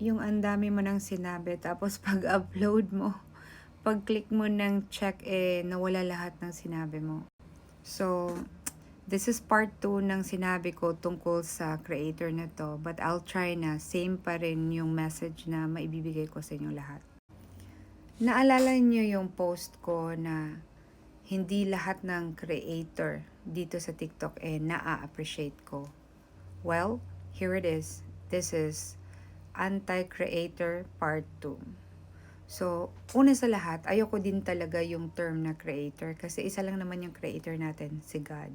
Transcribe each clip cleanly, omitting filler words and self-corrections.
yung ang dami mo nang sinabi tapos pag-upload mo, pag-click mo ng check nawala lahat ng sinabi mo. So, this is part 2 ng sinabi ko tungkol sa creator na to, but I'll try na same pa rin yung message na maibibigay ko sa inyo lahat. Naalala niyo yung post ko na hindi lahat ng creator dito sa TikTok na-appreciate ko. Well, here it is. This is Anti-Creator Part 2. So, una sa lahat, ayoko din talaga yung term na creator kasi isa lang naman yung creator natin, si God.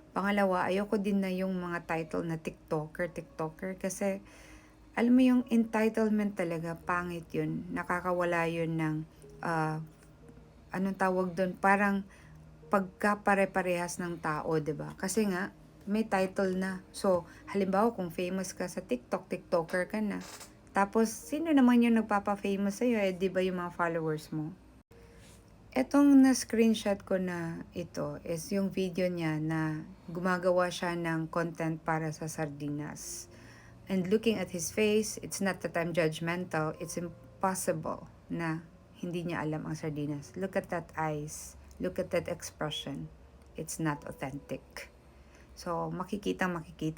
Pangalawa, ayoko din na yung mga title na TikToker kasi alam mo yung entitlement talaga, pangit yun. Nakakawala yun ng, anong tawag doon, parang pagkapare-parehas ng tao, 'di ba? Kasi nga, may title na. So, halimbawa kung famous ka sa TikTok, TikToker ka na. Tapos, sino naman yung nagpapa-famous sa'yo? Di ba yung mga followers mo? Etong na-screenshot ko na ito is yung video niya na gumagawa siya ng content para sa sardinas. And looking at his face, it's not that I'm judgmental. It's impossible na hindi niya alam ang sardinas. Look at that eyes. Look at that expression. It's not authentic. So, makikita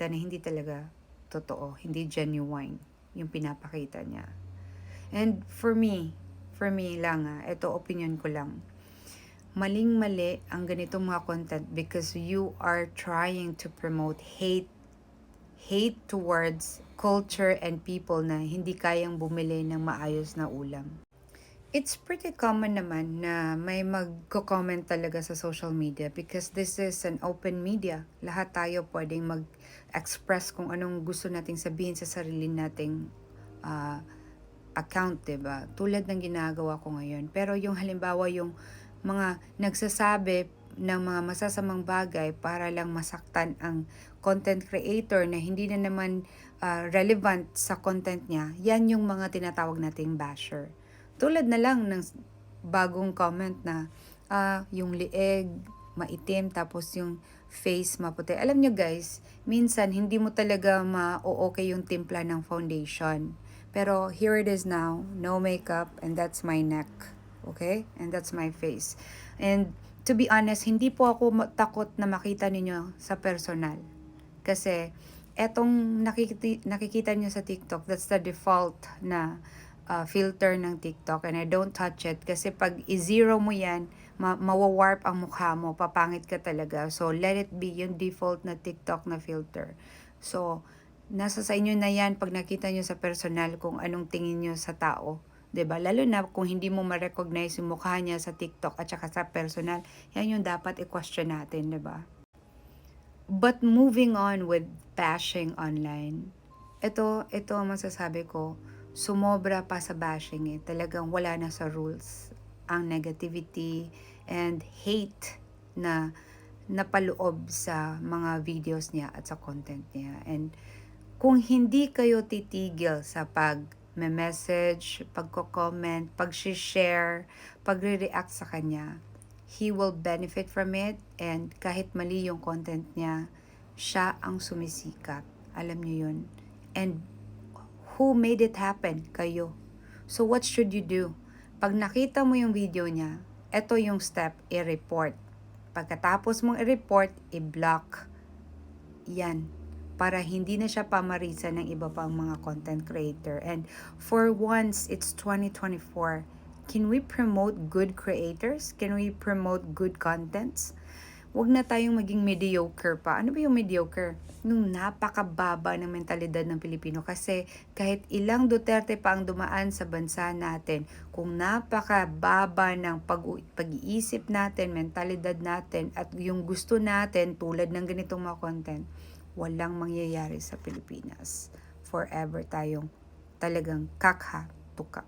na hindi talaga totoo, hindi genuine yung pinapakita niya. And for me lang ito opinion ko lang. Maling-mali ang ganitong mga content because you are trying to promote hate towards culture and people na hindi kayang bumili ng maayos na ulam. It's pretty common naman na may magko-comment talaga sa social media because this is an open media. Lahat tayo pwedeng mag-express kung anong gusto nating sabihin sa sarili nating account, diba? Tulad ng ginagawa ko ngayon. Pero yung halimbawa yung mga nagsasabi ng mga masasamang bagay para lang masaktan ang content creator na hindi na naman relevant sa content niya, yan yung mga tinatawag nating basher. Tulad na lang ng bagong comment na yung lieg maitim tapos yung face maputi. Alam nyo guys, minsan hindi mo talaga ma-okay yung timpla ng foundation. Pero here it is now, no makeup and that's my neck. Okay? And that's my face. And to be honest, hindi po ako takot na makita ninyo sa personal. Kasi etong nakikita nyo sa TikTok, that's the default na filter ng TikTok and I don't touch it kasi pag i-zero mo yan, mawawarp ang mukha mo, papangit ka talaga. So, let it be yung default na TikTok na filter. So, nasa sa inyo na yan pag nakita nyo sa personal kung anong tingin nyo sa tao. 'Di ba? Lalo na kung hindi mo ma-recognize yung mukha niya sa TikTok at saka sa personal, yan yung dapat i-question natin, 'di ba? But moving on with bashing online, ito ang masasabi ko, sumobra pa sa bashing Talagang wala na sa rules ang negativity and hate na napaloob sa mga videos niya at sa content niya. And kung hindi kayo titigil sa pag-message, pagko-comment, pag-share, pagre-react sa kanya, he will benefit from it and kahit mali yung content niya, siya ang sumisikat. Alam niyo yun. And who made it happen? Kayo. So what should you do? Pag nakita mo yung video niya, ito yung step, i-report. Pagkatapos mong i-report, i-block. Yan. Para hindi na siya pamarisan ng iba pang mga content creator. And for once, it's 2024. Can we promote good creators? Can we promote good contents? Huwag na tayong maging mediocre pa. Ano ba yung mediocre? Nung napakababa ng mentalidad ng Pilipino. Kasi kahit ilang Duterte pa ang dumaan sa bansa natin, kung napakababa ng pag-iisip natin, mentalidad natin, at yung gusto natin tulad ng ganitong mga content, walang mangyayari sa Pilipinas. Forever tayong talagang kakha-tuka.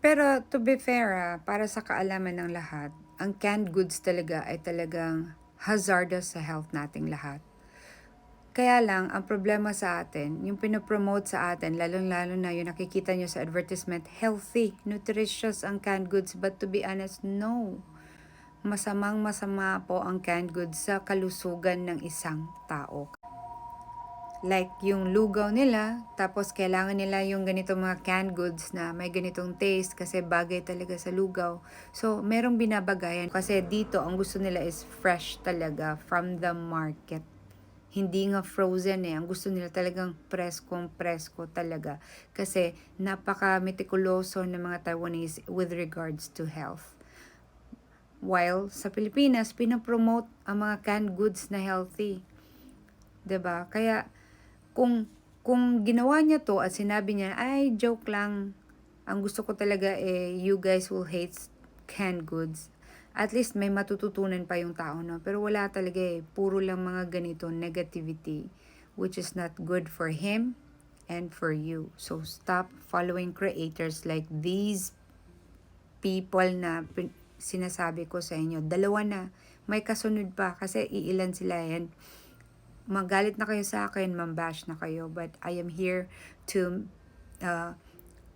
Pero to be fair, para sa kaalaman ng lahat, ang canned goods talaga ay talagang hazardous sa health nating lahat. Kaya lang, ang problema sa atin, yung pinopromote sa atin, lalong-lalo na yung nakikita nyo sa advertisement, healthy, nutritious ang canned goods. But to be honest, no. Masamang-masama po ang canned goods sa kalusugan ng isang tao. like yung lugaw nila, tapos kailangan nila yung ganitong mga canned goods na may ganitong taste kasi bagay talaga sa lugaw. So, merong binabagayan kasi dito ang gusto nila is fresh talaga from the market. Hindi nga frozen eh. Ang gusto nila talagang preskong-presko talaga. Kasi napaka-metikuloso ng mga Taiwanese with regards to health. While sa Pilipinas, pinapromote ang mga canned goods na healthy. 'Di ba? Kaya kung ginawa niya 'to at sinabi niya, "Ay, joke lang. Ang gusto ko talaga eh, you guys will hate canned goods." At least may matututunan pa yung tao, no? Pero wala talaga eh. Puro lang mga ganito, negativity, which is not good for him and for you. So, stop following creators like these people na sinasabi ko sa inyo. Dalawa na. May kasunod pa kasi iilan sila yan. Magalit na kayo sa akin, mambash na kayo. But I am here to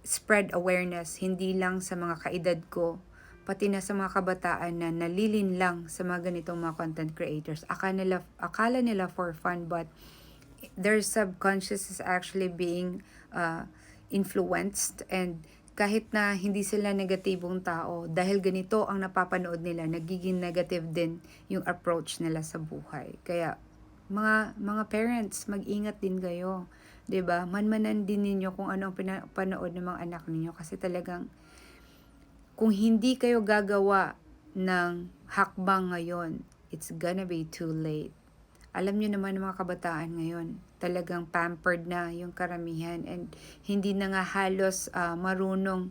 spread awareness, hindi lang sa mga kaedad ko, pati na sa mga kabataan na nalilin lang sa mga ganitong mga content creators. Akala nila for fun, but their subconscious is actually being influenced, and kahit na hindi sila negatibong tao, dahil ganito ang napapanood nila, nagiging negative din yung approach nila sa buhay. Kaya mga parents, mag-ingat din kayo, 'di ba? Manmanan din ninyo kung ano ang pinapanood ng mga anak ninyo kasi talagang kung hindi kayo gagawa ng hakbang ngayon, it's gonna be too late. Alam niyo naman ng mga kabataan ngayon, talagang pampered na yung karamihan and hindi na nga halos marunong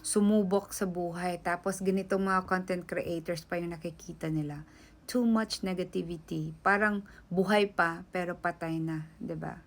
sumubok sa buhay. Tapos ganitong mga content creators pa yung nakikita nila. Too much negativity. Parang buhay pa pero patay na, 'di ba?